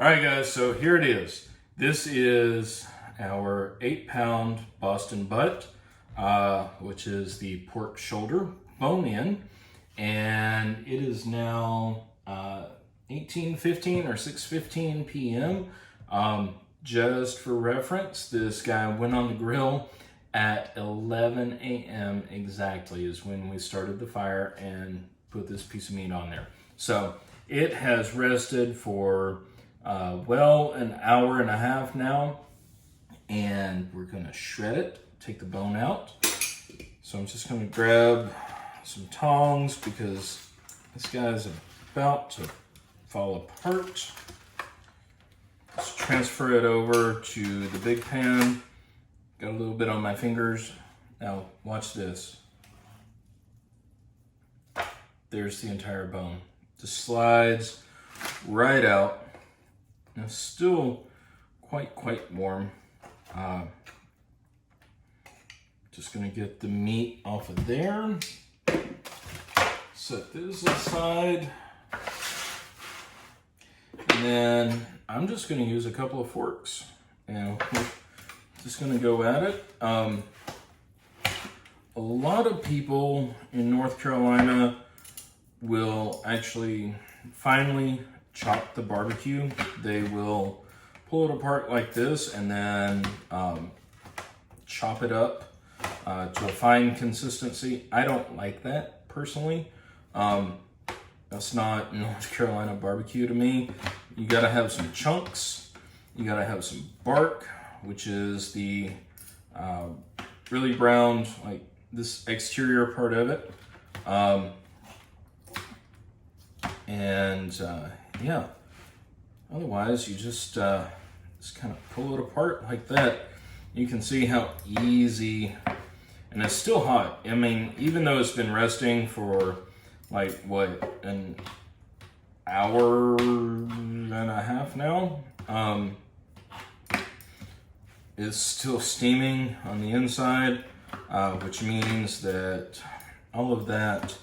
All right, guys, so here it is. This is our 8-pound Boston butt, which is the pork shoulder bone-in, and it is now 18:15 or 6:15 p.m. Just for reference, this guy went on the grill at 11 a.m. exactly is when we started the fire and put this piece of meat on there. So it has rested for well, an hour and a half now, and we're gonna shred it, take the bone out. So I'm just gonna grab some tongs because this guy's about to fall apart. Let's transfer it over to the big pan. Got a little bit on my fingers. Now watch this. There's the entire bone. Just slides right out. Now still quite warm. Just gonna get the meat off of there. Set this aside. And then I'm just gonna use a couple of forks. And we're just gonna go at it. A lot of people in North Carolina will actually finally chop the barbecue. They will pull it apart like this and then chop it up to a fine consistency. I don't like that personally. That's not North Carolina barbecue to me. You gotta have some chunks. You gotta have some bark, which is the really browned, like this exterior part of it. Yeah, otherwise you just kind of pull it apart like that. You can see how easy, and it's still hot. I mean, even though it's been resting for like what, an hour and a half now, it's still steaming on the inside, which means that all of that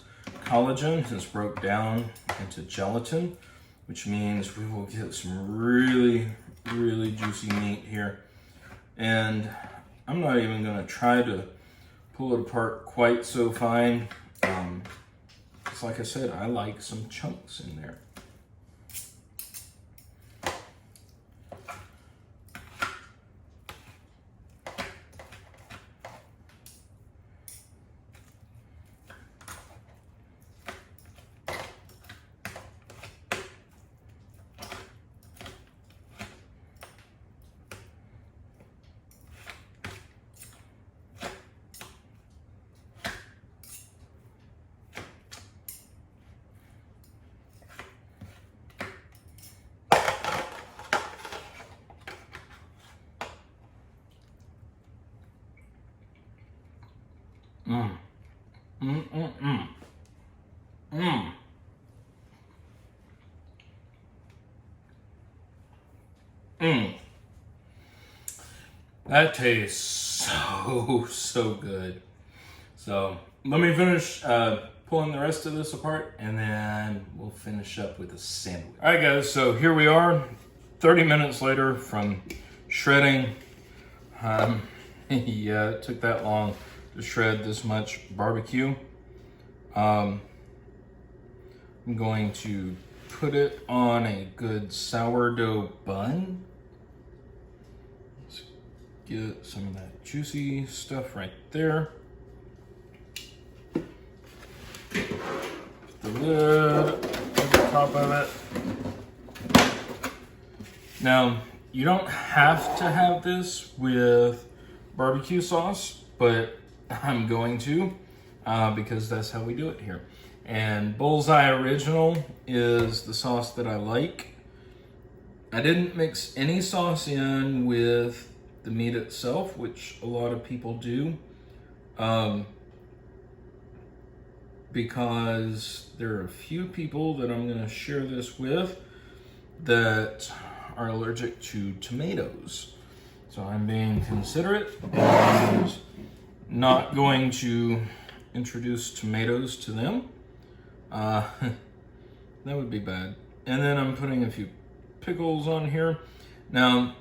collagen has broke down into gelatin, which means we will get some really juicy meat here. And I'm not even gonna try to pull it apart quite so fine. It's like I said, I like some chunks in there. That tastes so good. So let me finish pulling the rest of this apart, and then we'll finish up with a sandwich. All right, guys, so here we are 30 minutes later from shredding. Yeah, it took that long to shred this much barbecue. I'm going to put it on a good sourdough bun. Let's get some of that juicy stuff right there. Put the lid over top of it. Now, you don't have to have this with barbecue sauce, but I'm going to because that's how we do it here. And Bullseye Original is the sauce that I like. I didn't mix any sauce in with the meat itself, which a lot of people do, because there are a few people that I'm gonna share this with that are allergic to tomatoes. So I'm being considerate and not going to introduce tomatoes to them. That would be bad. And then I'm putting a few pickles on here. Now,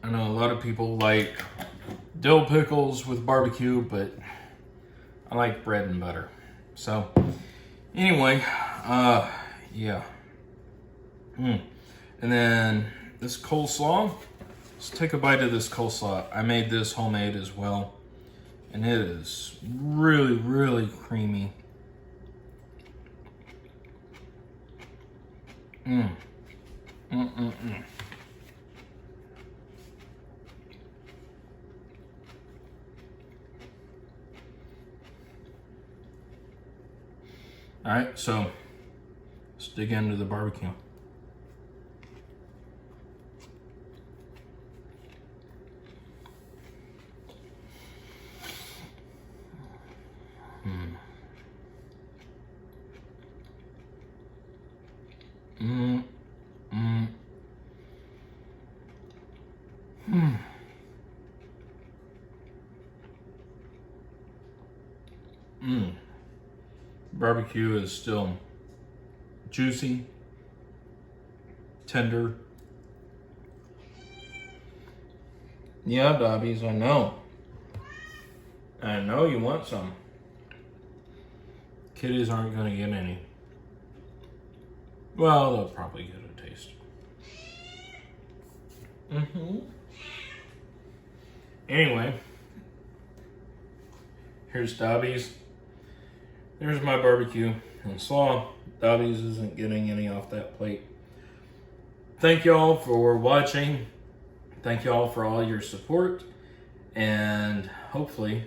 I know a lot of people like dill pickles with barbecue, but I like bread and butter. So, anyway, yeah. And then this coleslaw. Let's take a bite of this coleslaw. I made this homemade as well, and it is really, really creamy. All right, so let's dig into the barbecue. Barbecue is still juicy, tender. Yeah, Dobbies, I know. I know you want some. Kitties aren't going to get any. Well, they'll probably get a taste. Anyway, here's Dobbies. There's my barbecue and slaw. Dobbies isn't getting any off that plate. Thank y'all for watching. Thank y'all for all your support. And hopefully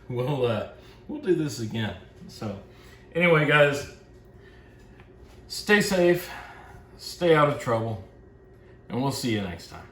we'll do this again. So anyway, guys, stay safe, stay out of trouble, and we'll see you next time.